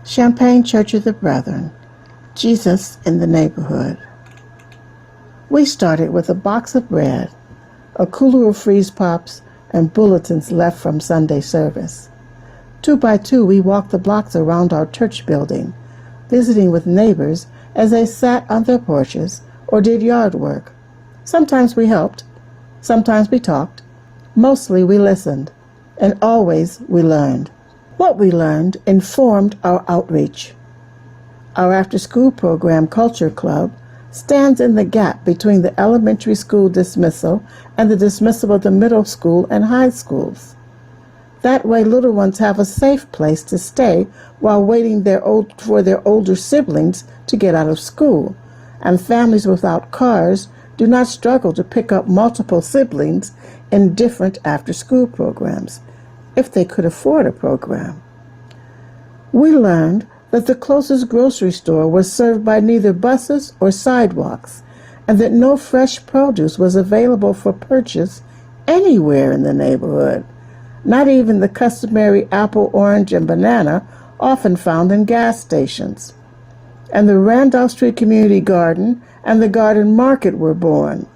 Champaign Church of the Brethren, Jesus in the Neighborhood. We started with a box of bread, a cooler of freeze pops, and bulletins left from Sunday service. 2 by 2, we walked the blocks around our church building, visiting with neighbors as they sat on their porches or did yard work. Sometimes we helped, sometimes we talked, mostly we listened, and always we learned. What we learned informed our outreach. Our after-school program, Culture Club, stands in the gap between the elementary school dismissal and the dismissal of the middle school and high schools. That way, little ones have a safe place to stay while waiting for their older siblings to get out of school, and families without cars do not struggle to pick up multiple siblings in different after-school programs, if they could afford a program. We learned that the closest grocery store was served by neither buses or sidewalks, and that no fresh produce was available for purchase anywhere in the neighborhood, not even the customary apple, orange, and banana often found in gas stations. And the Randolph Street Community Garden and the Garden Market were born.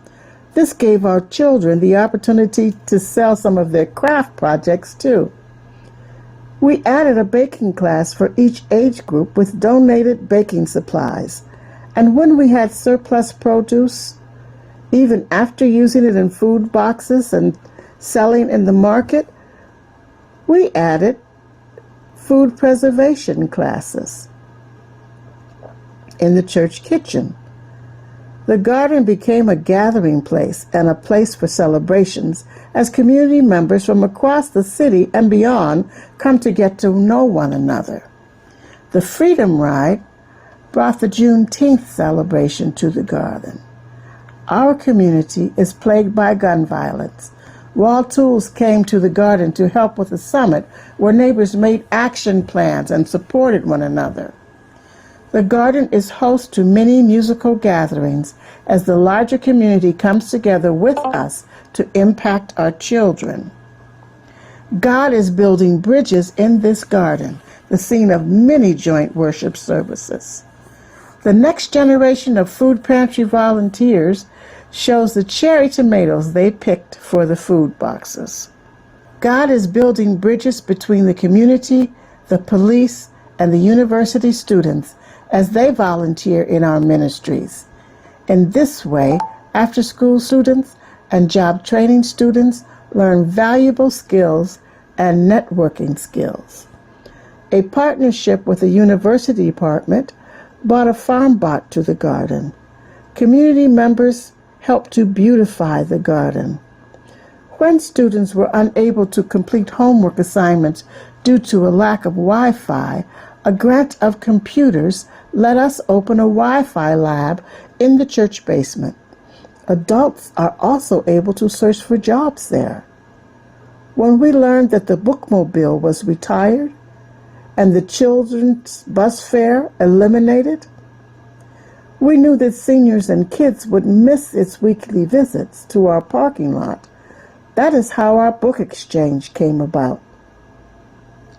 This gave our children the opportunity to sell some of their craft projects too. We added a baking class for each age group with donated baking supplies. And when we had surplus produce, even after using it in food boxes and selling in the market, we added food preservation classes in the church kitchen. The garden became a gathering place and a place for celebrations as community members from across the city and beyond come to get to know one another. The Freedom Ride brought the Juneteenth celebration to the garden. Our community is plagued by gun violence. Raw Tools came to the garden to help with a summit where neighbors made action plans and supported one another. The garden is host to many musical gatherings as the larger community comes together with us to impact our children. God is building bridges in this garden, the scene of many joint worship services. The next generation of food pantry volunteers shows the cherry tomatoes they picked for the food boxes. God is building bridges between the community, the police, and the university students as they volunteer in our ministries. In this way, after-school students and job training students learn valuable skills and networking skills. A partnership with the university department brought a farm bot to the garden. Community members helped to beautify the garden. When students were unable to complete homework assignments due to a lack of Wi-Fi, a grant of computers let us open a Wi-Fi lab in the church basement. Adults are also able to search for jobs there. When we learned that the bookmobile was retired and the children's bus fare eliminated, we knew that seniors and kids would miss its weekly visits to our parking lot. That is how our book exchange came about.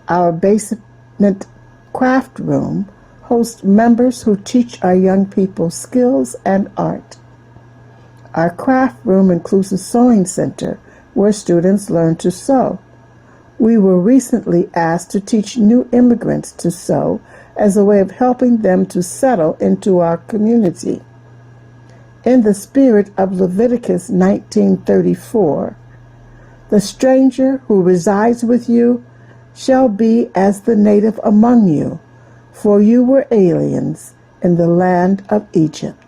Our basement craft room hosts members who teach our young people skills and art. Our craft room includes a sewing center where students learn to sew. We were recently asked to teach new immigrants to sew as a way of helping them to settle into our community. In the spirit of Leviticus 19:34, the stranger who resides with you shall be as the native among you, for you were aliens in the land of Egypt.